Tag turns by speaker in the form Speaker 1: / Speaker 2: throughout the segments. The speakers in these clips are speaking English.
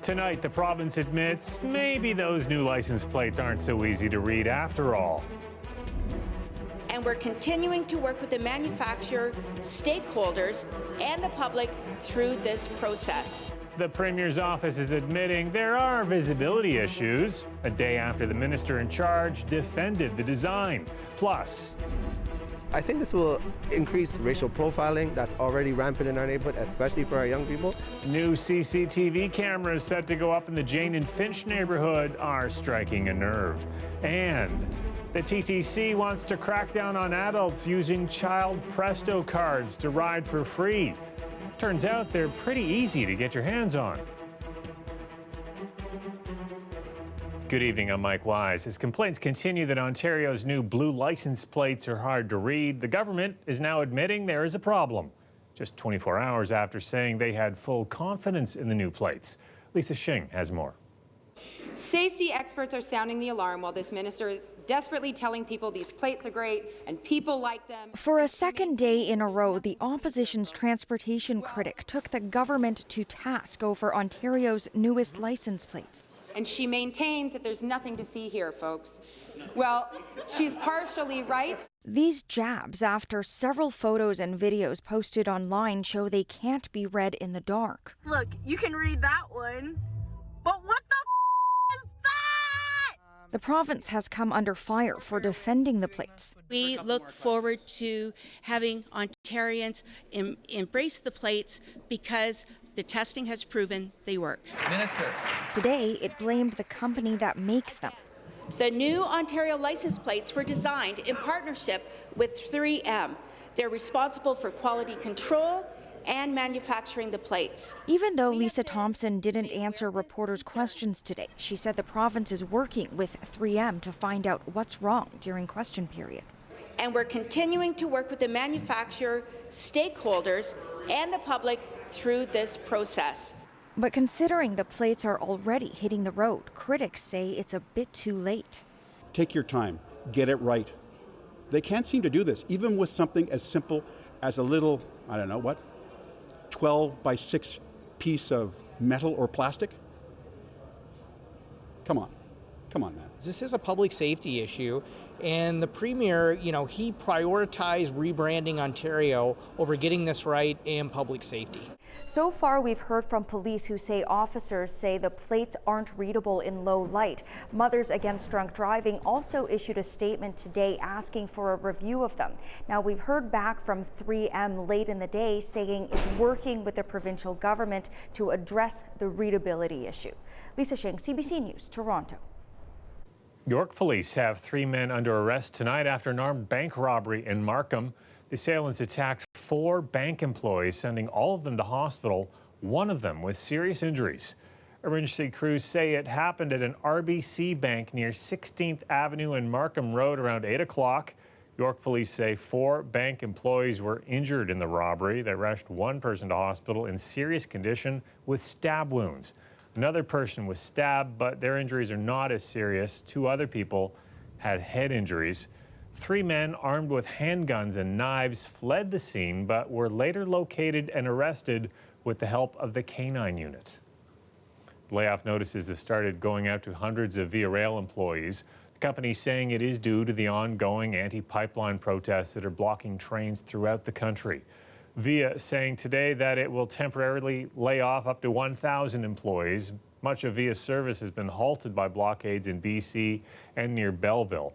Speaker 1: Tonight, the province admits maybe those new license plates aren't so easy to read after all.
Speaker 2: And we're continuing to work with the manufacturer, stakeholders, and the public through this process.
Speaker 1: The Premier's office is admitting there are visibility issues, a day after the minister in charge defended the design. Plus,
Speaker 3: I think this will increase racial profiling that's already rampant in our neighborhood, especially for our young people.
Speaker 1: new CCTV cameras set to go up in the Jane and Finch neighborhood are striking a nerve. And the TTC wants to crack down on adults using child Presto cards to ride for free. Turns out they're pretty easy to get your hands on. Good evening, I'm Mike Wise. As complaints continue that Ontario's new blue license plates are hard to read, the government is now admitting there is a problem. Just 24 hours after saying they had full confidence in the new plates. Lisa Shing has more.
Speaker 4: Safety experts are sounding the alarm while this minister is desperately telling people these plates are great and people like them.
Speaker 5: For a second day in a row, the opposition's transportation critic took the government to task over Ontario's newest license plates.
Speaker 4: And she maintains that there's nothing to see here, folks. Well, she's partially right.
Speaker 5: These jabs, after several photos and videos posted online, show they can't be read in the dark.
Speaker 6: Look, you can read that one, but what the is that?
Speaker 5: The province has come under fire for defending the plates.
Speaker 7: We look forward to having Ontarians embrace the plates because the testing has proven they work.
Speaker 8: Minister.
Speaker 5: Today, it blamed the company that makes them.
Speaker 2: The new Ontario license plates were designed in partnership with 3M. They're responsible for quality control and manufacturing the plates.
Speaker 5: Even though Lisa Thompson didn't answer reporters' questions today, she said the province is working with 3M to find out what's wrong during question period.
Speaker 2: And we're continuing to work with the manufacturer, stakeholders, and the public through this process.
Speaker 5: But considering the plates are already hitting the road, critics say it's a bit too late.
Speaker 9: Take your time, get it right. They can't seem to do this, even with something as simple as a little, I don't know what, 12 by 6 piece of metal or plastic. Come on, man.
Speaker 8: This is a public safety issue, and the Premier, he prioritized rebranding Ontario over getting this right in public safety.
Speaker 5: So far, we've heard from police who say officers say the plates aren't readable in low light. Mothers Against Drunk Driving also issued a statement today asking for a review of them. Now, we've heard back from 3M late in the day saying it's working with the provincial government to address the readability issue. Lisa Shing, CBC News, Toronto.
Speaker 1: York police have 3 men under arrest tonight after an armed bank robbery in Markham. The assailants attacked 4 bank employees, sending all of them to hospital, one of them with serious injuries. Emergency crews say it happened at an RBC bank near 16th Avenue and Markham Road around 8 o'clock. York police say 4 bank employees were injured in the robbery. They rushed one person to hospital in serious condition with stab wounds. Another person was stabbed, but their injuries are not as serious. 2 other people had head injuries. 3 men armed with handguns and knives fled the scene, but were later located and arrested with the help of the K-9 unit. Layoff notices have started going out to hundreds of Via Rail employees. The company is saying it is due to the ongoing anti-pipeline protests that are blocking trains throughout the country. Via saying today that it will temporarily lay off up to 1,000 employees. Much of Via's service has been halted by blockades in BC and near Belleville.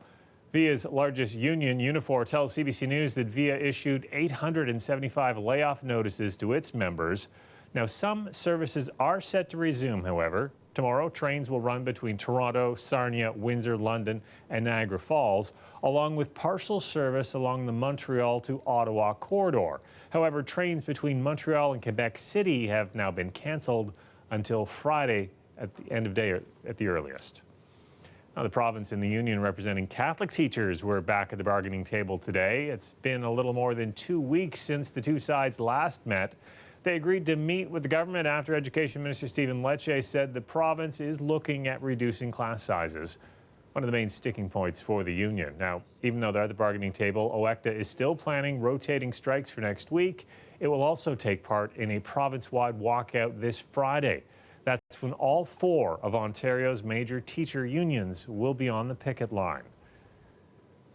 Speaker 1: Via's largest union, Unifor, tells CBC News that Via issued 875 layoff notices to its members. Now, some services are set to resume, however. Tomorrow, trains will run between Toronto, Sarnia, Windsor, London, and Niagara Falls, along with partial service along the Montreal to Ottawa corridor. However, trains between Montreal and Quebec City have now been canceled until Friday at the end of day at the earliest. Now, the province and the union representing Catholic teachers were back at the bargaining table today. It's been a little more than 2 weeks since the two sides last met. They agreed to meet with the government after Education Minister Stephen Lecce said the province is looking at reducing class sizes, one of the main sticking points for the union. Now, even though they're at the bargaining table, OECTA is still planning rotating strikes for next week. It will also take part in a province-wide walkout this Friday. That's when all 4 of Ontario's major teacher unions will be on the picket line.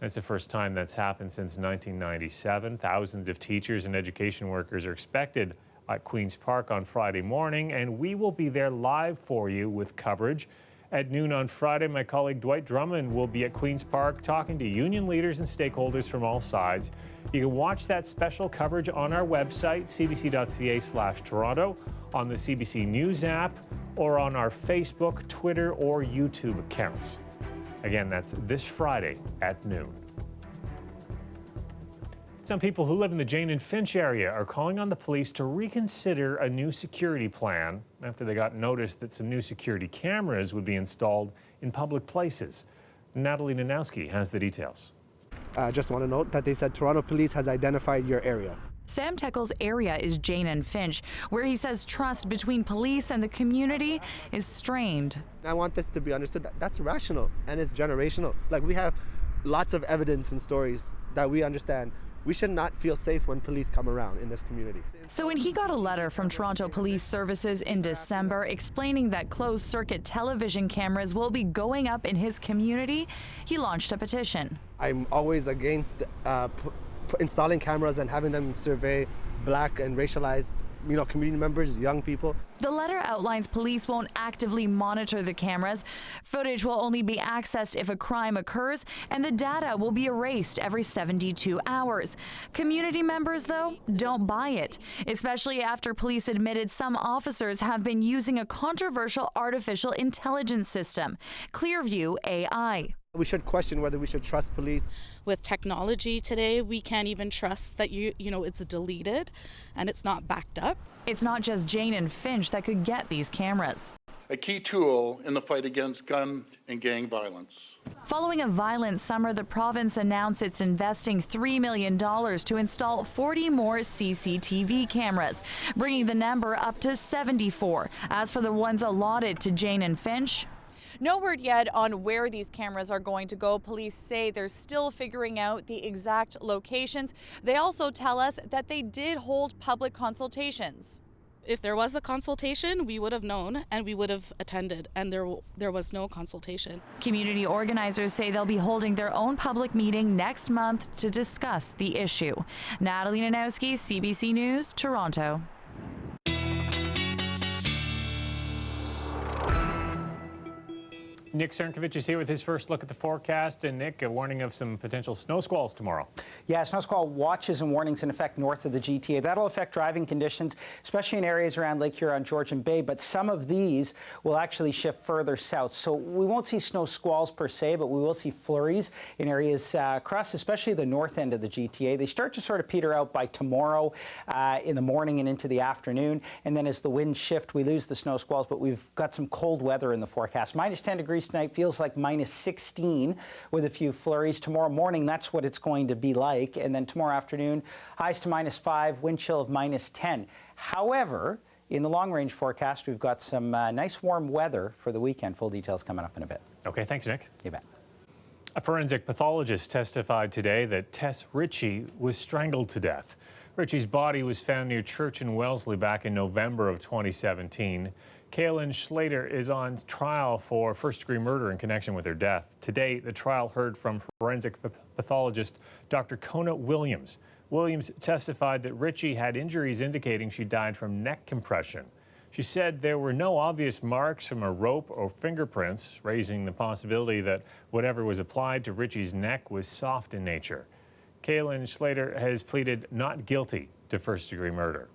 Speaker 1: It's the first time that's happened since 1997. Thousands of teachers and education workers are expected at Queen's Park on Friday morning, and we will be there live for you with coverage. At noon on Friday, my colleague Dwight Drummond will be at Queen's Park talking to union leaders and stakeholders from all sides. You can watch that special coverage on our website, cbc.ca/Toronto, on the CBC News app, or on our Facebook, Twitter, or YouTube accounts. Again, that's this Friday at noon. Some people who live in the Jane and Finch area are calling on the police to reconsider a new security plan after they got notice that some new security cameras would be installed in public places. Natalie Nanowski has the details.
Speaker 3: I just want to note that they said Toronto Police has identified your area.
Speaker 10: Sam Tekel's area is Jane and Finch, where he says trust between police and the community is strained.
Speaker 3: I want this to be understood that that's rational and it's generational. Like, we have lots of evidence and stories that we understand. We should not feel safe when police come around in this community.
Speaker 10: So when he got a letter from Toronto Police Services in December explaining that closed-circuit television cameras will be going up in his community, he launched a petition.
Speaker 3: I'm always against installing cameras and having them survey Black and racialized, community members, young people.
Speaker 10: The letter outlines police won't actively monitor the cameras. Footage will only be accessed if a crime occurs, and the data will be erased every 72 hours. Community members, though, don't buy it, especially after police admitted some officers have been using a controversial artificial intelligence system, Clearview AI.
Speaker 3: We should question whether we should trust police.
Speaker 11: With technology today, we can't even trust that it's deleted and it's not backed up.
Speaker 10: It's not just Jane and Finch that could get these cameras.
Speaker 12: A key tool in the fight against gun and gang violence.
Speaker 10: Following a violent summer, the province announced it's investing $3 million to install 40 more CCTV cameras, bringing the number up to 74. As for the ones allotted to Jane and Finch,
Speaker 13: no word yet on where these cameras are going to go. Police say they're still figuring out the exact locations. They also tell us that they did hold public consultations.
Speaker 11: If there was a consultation, we would have known and we would have attended, and there was no consultation.
Speaker 10: Community organizers say they'll be holding their own public meeting next month to discuss the issue. Natalie Nanowski, CBC News, Toronto.
Speaker 1: Nick Cernkovich is here with his first look at the forecast. And Nick, a warning of some potential snow squalls tomorrow.
Speaker 14: Yeah, snow squall watches and warnings in effect north of the GTA. That'll affect driving conditions, especially in areas around Lake Huron, Georgian Bay. But some of these will actually shift further south. So we won't see snow squalls per se, but we will see flurries in areas across, especially the north end of the GTA. They start to sort of peter out by tomorrow in the morning and into the afternoon. And then as the winds shift, we lose the snow squalls, but we've got some cold weather in the forecast. Minus 10 degrees tonight, feels like minus 16 with a few flurries. Tomorrow morning, that's what it's going to be like. And then tomorrow afternoon, highs to minus 5, wind chill of minus 10. However, in the long-range forecast, we've got some nice warm weather for the weekend. Full details coming up in a bit.
Speaker 1: Okay, thanks, Nick.
Speaker 14: You bet.
Speaker 1: A forensic pathologist testified today that Tess Ritchie was strangled to death. Ritchie's body was found near Church in Wellesley back in November of 2017. Kaylin Schlater is on trial for first-degree murder in connection with her death. Today, the trial heard from forensic pathologist Dr. Kona Williams. Williams testified that Ritchie had injuries indicating she died from neck compression. She said there were no obvious marks from a rope or fingerprints, raising the possibility that whatever was applied to Ritchie's neck was soft in nature. Kaylin Schlater has pleaded not guilty to first-degree murder.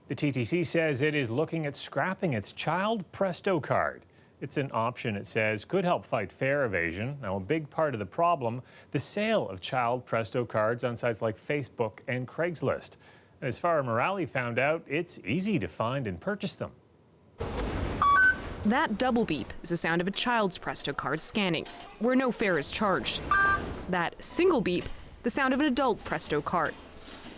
Speaker 1: The TTC says it is looking at scrapping its Child Presto card. It's an option, it says, could help fight fare evasion. Now, a big part of the problem, the sale of Child Presto cards on sites like Facebook and Craigslist. As Farah Morali found out, it's easy to find and purchase them.
Speaker 15: That double beep is the sound of a child's Presto card scanning, where no fare is charged. That single beep, the sound of an adult Presto card.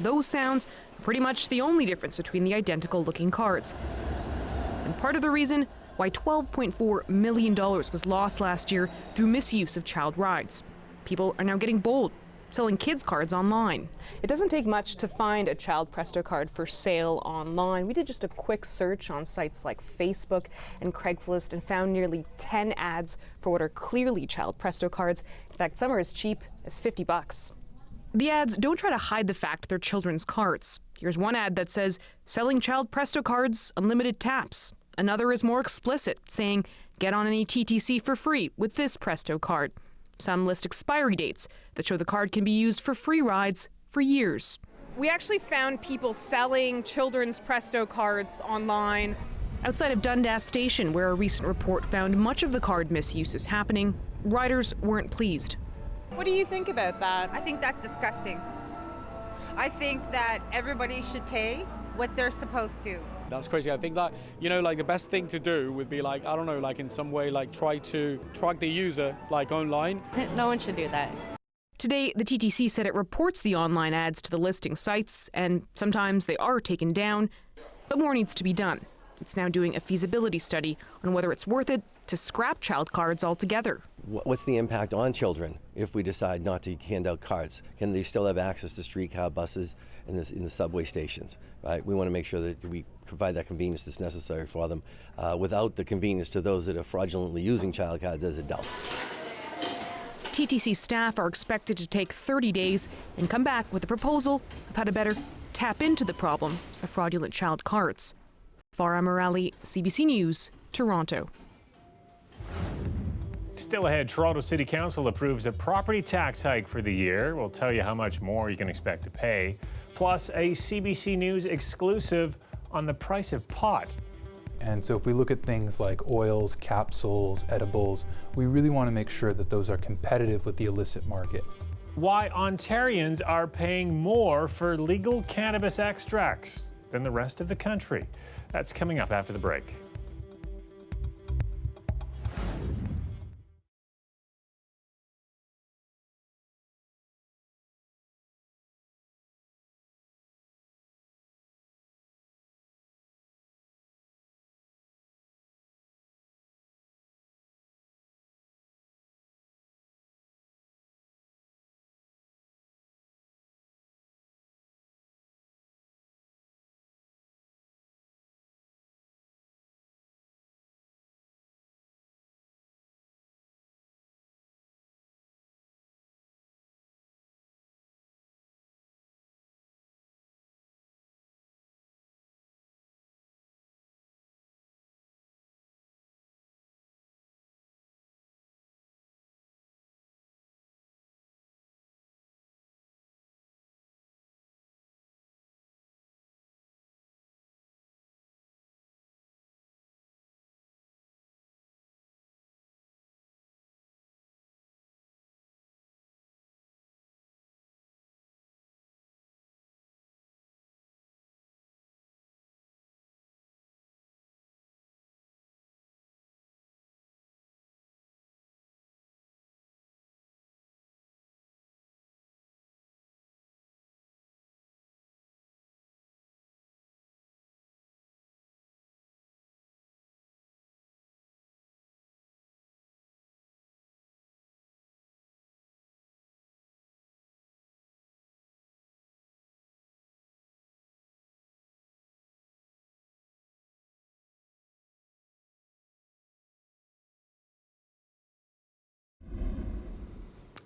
Speaker 15: Those sounds pretty much the only difference between the identical looking cards. And part of the reason why $12.4 million was lost last year through misuse of child rides. People are now getting bold selling kids' cards online.
Speaker 16: It doesn't take much to find a child Presto card for sale online. We did just a quick search on sites like Facebook and Craigslist and found nearly 10 ads for what are clearly child Presto cards. In fact, some are as cheap as $50.
Speaker 15: The ads don't try to hide the fact they're children's cards. Here's one ad that says, selling child Presto cards, unlimited taps. Another is more explicit, saying, get on any TTC for free with this Presto card. Some list expiry dates that show the card can be used for free rides for years.
Speaker 16: We actually found people selling children's Presto cards online.
Speaker 15: Outside of Dundas Station, where a recent report found much of the card misuse is happening, riders weren't pleased.
Speaker 16: What do you think about that?
Speaker 17: I think that's disgusting. I think that everybody should pay what they're supposed to.
Speaker 18: That's crazy. I think that, like the best thing to do would be like, I don't know, like in some way, like try to track the user like online.
Speaker 19: No one should do that.
Speaker 15: Today, the TTC said it reports the online ads to the listing sites, and sometimes they are taken down, but more needs to be done. It's now doing a feasibility study on whether it's worth it to scrap child cards altogether.
Speaker 20: What's the impact on children if we decide not to hand out cards? Can they still have access to streetcar buses and in the subway stations? Right? We want to make sure that we provide that convenience that's necessary for them without the convenience to those that are fraudulently using child cards as adults.
Speaker 15: TTC staff are expected to take 30 days and come back with a proposal of how to better tap into the problem of fraudulent child cards. Farah Morali, CBC News, Toronto.
Speaker 1: Still ahead, Toronto City Council approves a property tax hike for the year. We'll tell you how much more you can expect to pay. Plus, a CBC News exclusive on the price of pot.
Speaker 21: And so if we look at things like oils, capsules, edibles, we really want to make sure that those are competitive with the illicit market.
Speaker 1: Why Ontarians are paying more for legal cannabis extracts than the rest of the country. That's coming up after the break.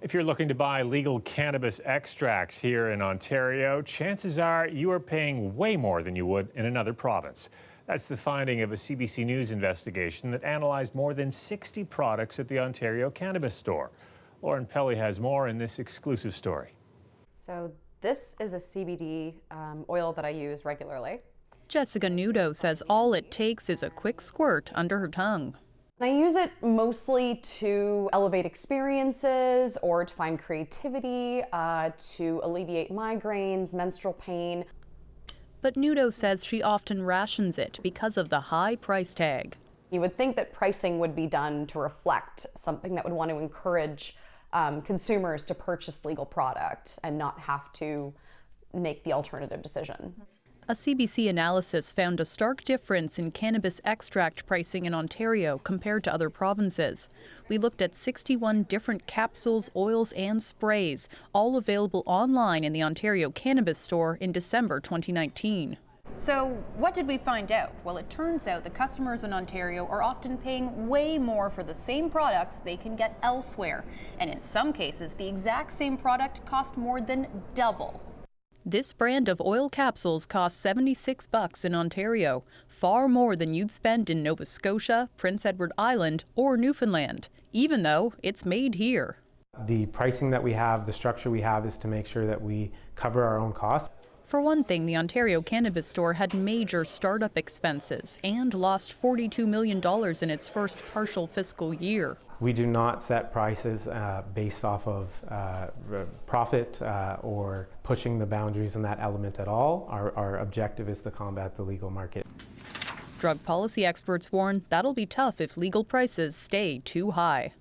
Speaker 1: If you're looking to buy legal cannabis extracts here in Ontario, chances are you are paying way more than you would in another province. That's the finding of a CBC News investigation that analyzed more than 60 products at the Ontario Cannabis Store. Lauren Pelly has more in this exclusive story.
Speaker 22: So this is a CBD oil that I use regularly.
Speaker 23: Jessica Nudo says all it takes is a quick squirt under her tongue.
Speaker 22: I use it mostly to elevate experiences or to find creativity, to alleviate migraines, menstrual pain.
Speaker 23: But Nudo says she often rations it because of the high price tag.
Speaker 22: You would think that pricing would be done to reflect something that would want to encourage consumers to purchase legal product and not have to make the alternative decision.
Speaker 23: A CBC analysis found a stark difference in cannabis extract pricing in Ontario compared to other provinces. We looked at 61 different capsules, oils, and sprays, all available online in the Ontario Cannabis Store in December 2019.
Speaker 4: So what did we find out? Well, it turns out the customers in Ontario are often paying way more for the same products they can get elsewhere. And in some cases, the exact same product cost more than double.
Speaker 23: This brand of oil capsules costs $76 in Ontario, far more than you'd spend in Nova Scotia, Prince Edward Island, or Newfoundland, even though it's made here.
Speaker 6: The pricing that we have, the structure we have, is to make sure that we cover our own costs.
Speaker 23: For one thing, the Ontario Cannabis Store had major startup expenses and lost $42 million in its first partial fiscal year.
Speaker 6: We do not set prices based off of profit or pushing the boundaries in that element at all. Our objective is to combat the legal market.
Speaker 23: Drug policy experts warn that'll be tough if legal prices stay too high.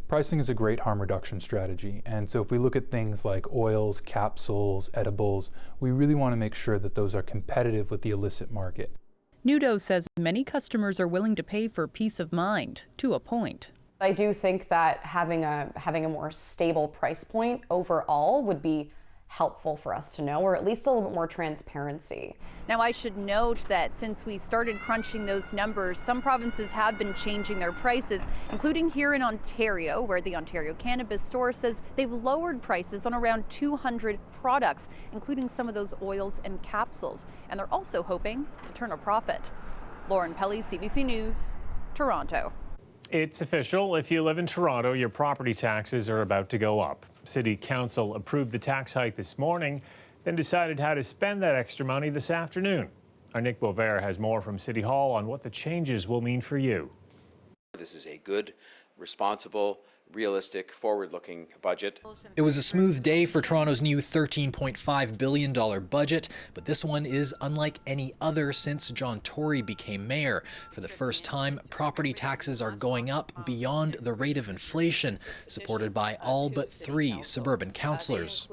Speaker 21: Pricing is a great harm reduction strategy, and so if we look at things like oils, capsules, edibles, we really want to make sure that those are competitive with the illicit market.
Speaker 23: Nudo says many customers are willing to pay for peace of mind, to a point.
Speaker 22: I do think that having a more stable price point overall would be helpful for us to know, or at least a little bit more transparency.
Speaker 4: Now, I should note that since we started crunching those numbers, some provinces have been changing their prices, including here in Ontario, where the Ontario Cannabis Store says they've lowered prices on around 200 products, including some of those oils and capsules. And they're also hoping to turn a profit. Lauren Pelly, CBC News, Toronto.
Speaker 1: It's official. If you live in Toronto, your property taxes are about to go up. City Council approved the tax hike this morning, then decided how to spend that extra money this afternoon. Our Nick Boisvert has more from City Hall on what the changes will mean for you.
Speaker 19: This is a good, responsible, realistic, forward-looking budget.
Speaker 24: It was a smooth day for Toronto's new $13.5 billion budget, but this one is unlike any other since John Tory became mayor. For the first time, property taxes are going up beyond the rate of inflation, supported by all but 3 suburban councillors.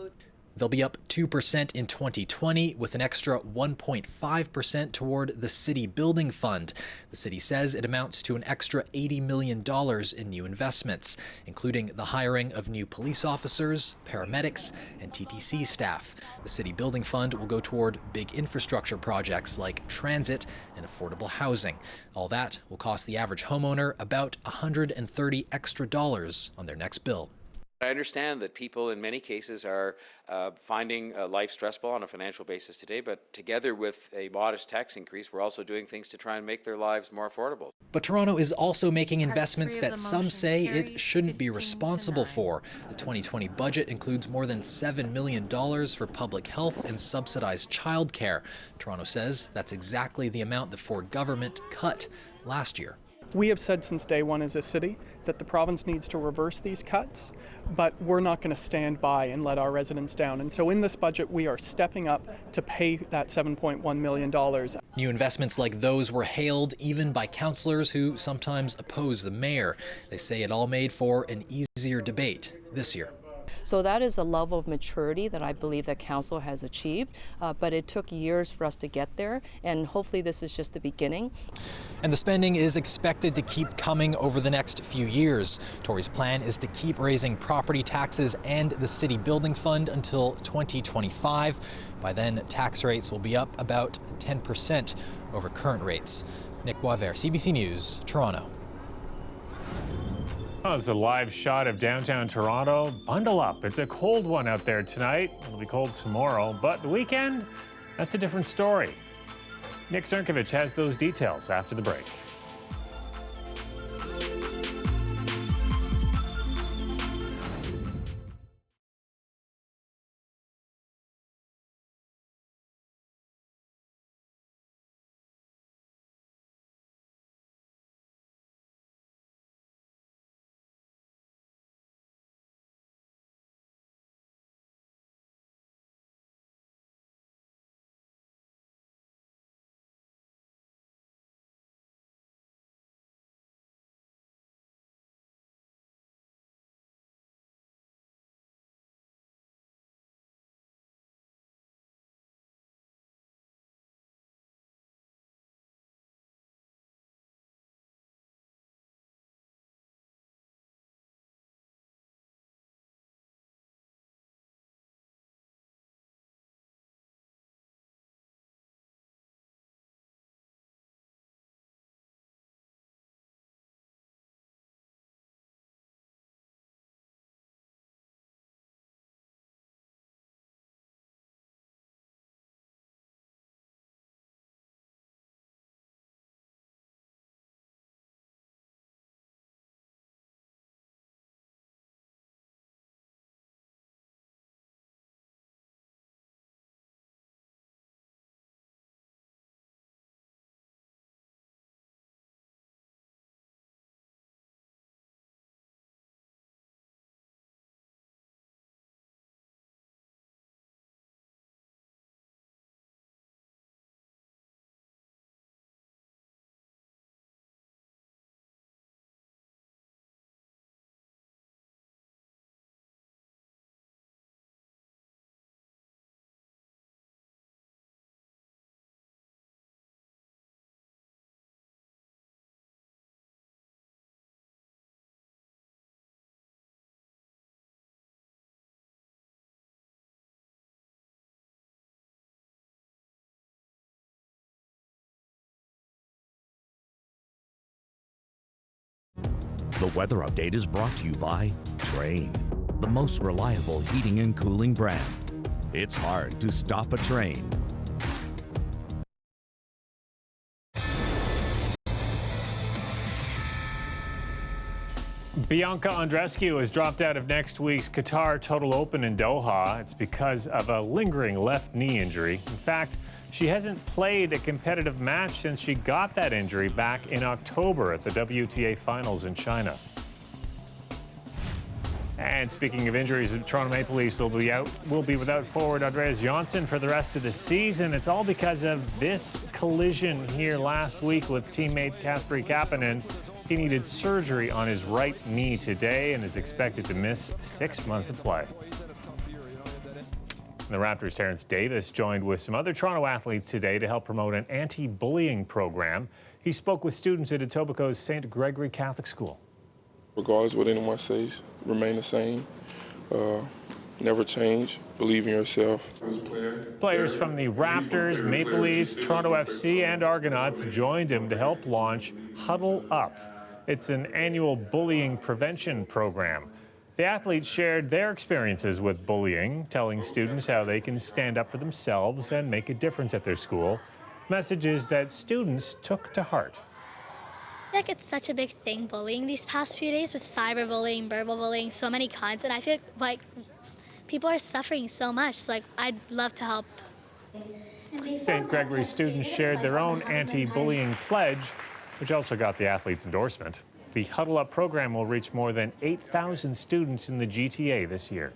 Speaker 24: They'll be up 2% in 2020, with an extra 1.5% toward the City Building Fund. The city says it amounts to an extra $80 million in new investments, including the hiring of new police officers, paramedics, and TTC staff. The City Building Fund will go toward big infrastructure projects like transit and affordable housing. All that will cost the average homeowner about $130 extra on their next bill.
Speaker 19: I understand that people in many cases are finding life stressful on a financial basis today, but together with a modest tax increase, we're also doing things to try and make their lives more affordable.
Speaker 24: But Toronto is also making investments that some say it shouldn't be responsible for. The 2020 budget includes more than $7 million for public health and subsidized childcare. Toronto says that's exactly the amount the Ford government cut last year.
Speaker 25: We have said since day one as a city that the province needs to reverse these cuts, but we're not going to stand by and let our residents down. And so in this budget, we are stepping up to pay that $7.1 million.
Speaker 24: New investments like those were hailed even by councillors who sometimes oppose the mayor. They say it all made for an easier debate this year.
Speaker 26: So that is a level of maturity that I believe that council has achieved, but it took years for us to get there, and hopefully this is just the beginning.
Speaker 24: And the spending is expected to keep coming over the next few years. Tory's plan is to keep raising property taxes and the City Building Fund until 2025. By then, tax rates will be up about 10% over current rates. Nick Boisvert, CBC News, Toronto.
Speaker 1: Oh, it's a live shot of downtown Toronto. Bundle up. It's a cold one out there tonight. It'll be cold tomorrow, but the weekend, that's a different story. Nick Cernkovich has those details after the break.
Speaker 2: The weather update is brought to you by Train, the most reliable heating and cooling brand. It's hard to stop a train.
Speaker 1: Bianca Andreescu has dropped out of next week's Qatar Total Open in Doha. It's because of a lingering left knee injury. In fact, she hasn't played a competitive match since she got that injury back in October at the WTA Finals in China. And speaking of injuries, the Toronto Maple Leafs will be without forward Andreas Johnsson for the rest of the season. It's all because of this collision here last week with teammate Kasperi Kapanen. He needed surgery on his right knee today and is expected to miss 6 months of play. The Raptors' Terrence Davis joined with some other Toronto athletes today to help promote an anti-bullying program. He spoke with students at Etobicoke's St. Gregory Catholic School.
Speaker 3: Regardless of what anyone says, remain the same. Never change. Believe in yourself.
Speaker 1: Players from the Raptors, Maple Leafs, Toronto FC, and Argonauts joined him to help launch Huddle Up. It's an annual bullying prevention program. The athletes shared their experiences with bullying, telling students how they can stand up for themselves and make a difference at their school. Messages that students took to heart.
Speaker 5: I feel like it's such a big thing, bullying these past few days with cyberbullying, verbal bullying, so many kinds, and I feel like people are suffering so much, so I'd love to help.
Speaker 1: St. Gregory students shared their own anti-bullying pledge, which also got the athletes' endorsement. The Huddle Up program will reach more than 8,000 students in the GTA this year.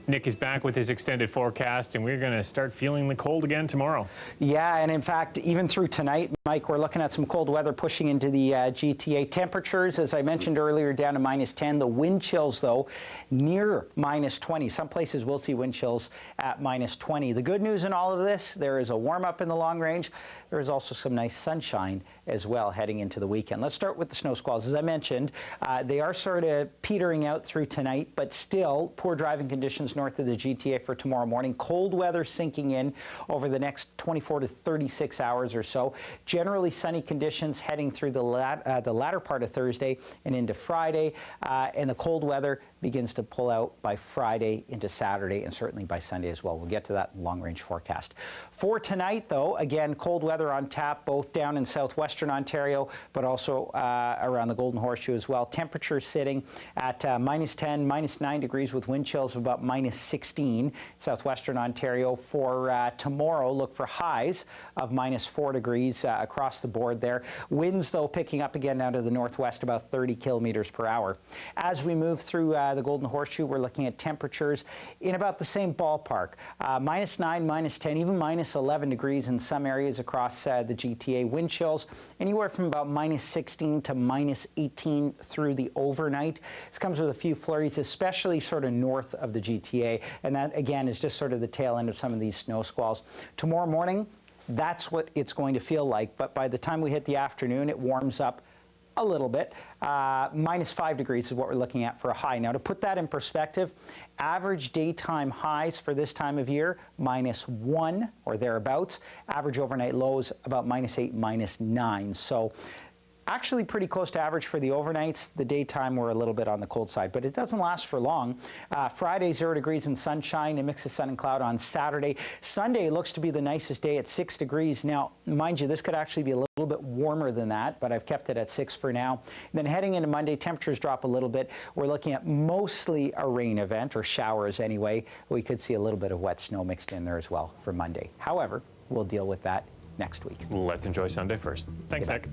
Speaker 1: Nick is back with his extended forecast, and we're going to start feeling the cold again tomorrow.
Speaker 14: Yeah, and in fact, even through tonight, Mike, we're looking at some cold weather pushing into the GTA. Temperatures, as I mentioned earlier, down to -10. The wind chills, though, near -20. Some places will see wind chills at -20. The good news in all of this, there is a warm up in the long range. There is also some nice sunshine as well heading into the weekend. Let's start with the snow squalls. As I mentioned, they are sort of petering out through tonight, but still poor driving conditions north of the GTA for tomorrow morning. Cold weather sinking in over the next 24 to 36 hours or so. Generally sunny conditions heading through the latter part of Thursday and into Friday, and the cold weather begins to pull out by Friday into Saturday and certainly by Sunday as well. We'll get to that long-range forecast. For tonight, though, again, cold weather on tap, both down in southwestern Ontario, but also around the Golden Horseshoe as well. Temperatures sitting at -10, -9 degrees with wind chills of about -16. Southwestern Ontario for tomorrow, look for highs of -4 degrees across the board there. Winds, though, picking up again out of the northwest, about 30 kilometers per hour. As we move through the Golden Horseshoe, we're looking at temperatures in about the same ballpark. -9, -10, even -11 degrees in some areas across the GTA. Wind chills anywhere from about -16 to -18 through the overnight. This comes with a few flurries, especially sort of north of the GTA. And that, again, is just sort of the tail end of some of these snow squalls. Tomorrow morning, that's what it's going to feel like. But by the time we hit the afternoon, it warms up a little bit. -5 degrees is what we're looking at for a high. Now, to put that in perspective, average daytime highs for this time of year, -1 or thereabouts. Average overnight lows about -8, -9. So actually pretty close to average for the overnights. The daytime we're a little bit on the cold side, but it doesn't last for long. Friday, 0 degrees and sunshine, a mix of sun and cloud on Saturday. Sunday looks to be the nicest day at 6 degrees. Now, mind you, this could actually be a little bit warmer than that, but I've kept it at 6 for now. And then heading into Monday, temperatures drop a little bit. We're looking at mostly a rain event, or showers anyway. We could see a little bit of wet snow mixed in there as well for Monday. However, we'll deal with that next week.
Speaker 1: Let's enjoy Sunday first. Thanks, Nick.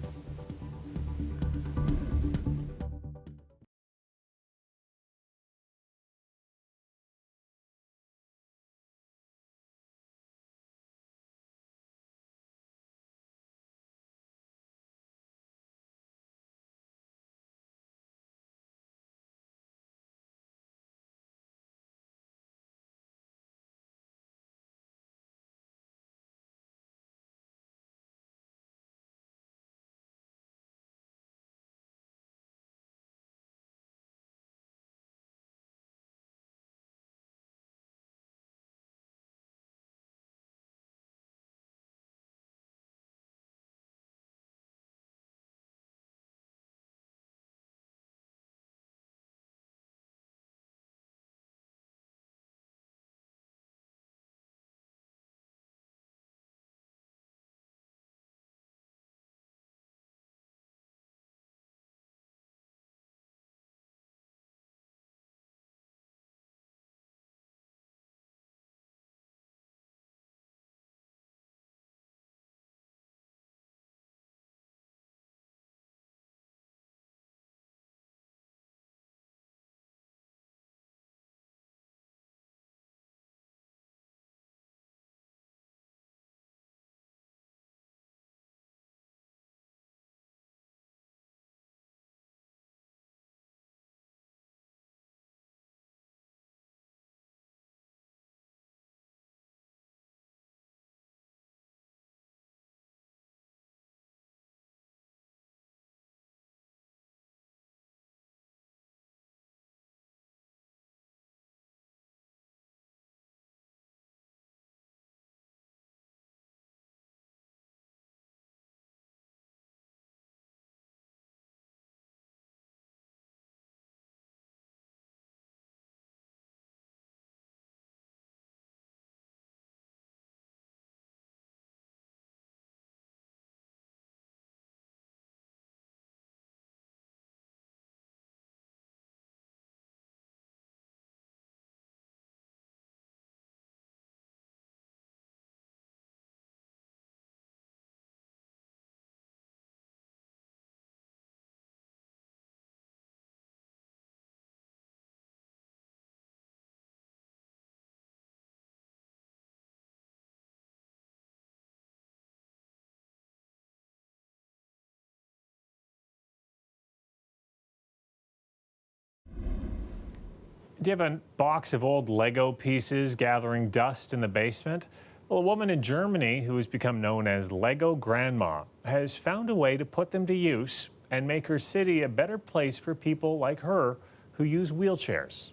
Speaker 1: Do you have a box of old Lego pieces gathering dust in the basement? Well, a woman in Germany who has become known as Lego Grandma has found a way to put them to use and make her city a better place for people like her who use wheelchairs.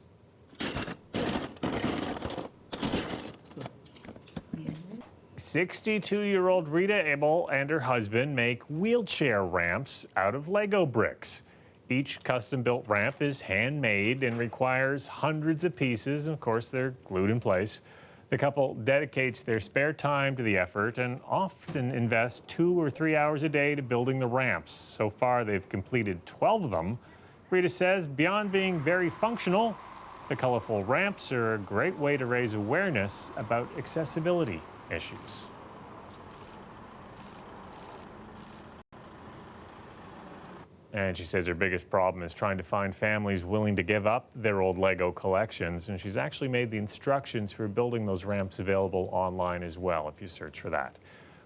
Speaker 1: 62-year-old Rita Abel and her husband make wheelchair ramps out of Lego bricks. Each custom-built ramp is handmade and requires hundreds of pieces, and of course they're glued in place. The couple dedicates their spare time to the effort and often invest 2 or 3 hours a day to building the ramps. So far they've completed 12 of them. Rita says beyond being very functional, the colorful ramps are a great way to raise awareness about accessibility issues. And she says her biggest problem is trying to find families willing to give up their old Lego collections. And she's actually made the instructions for building those ramps available online as well, if you search for that.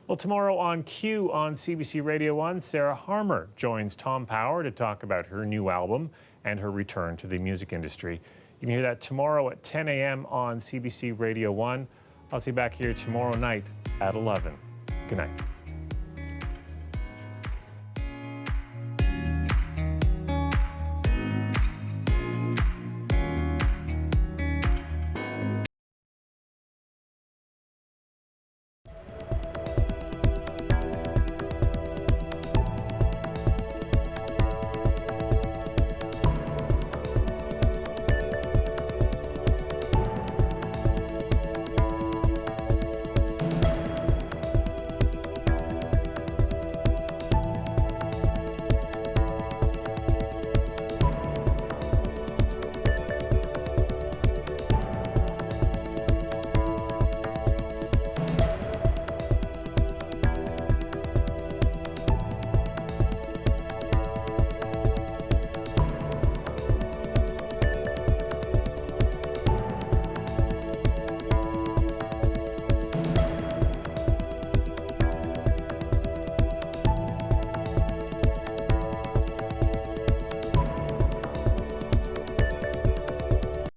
Speaker 1: Well, tomorrow on Q on CBC Radio 1, Sarah Harmer joins Tom Power to talk about her new album and her return to the music industry. You can hear that tomorrow at 10 a.m. on CBC Radio 1. I'll see you back here tomorrow night at 11. Good night.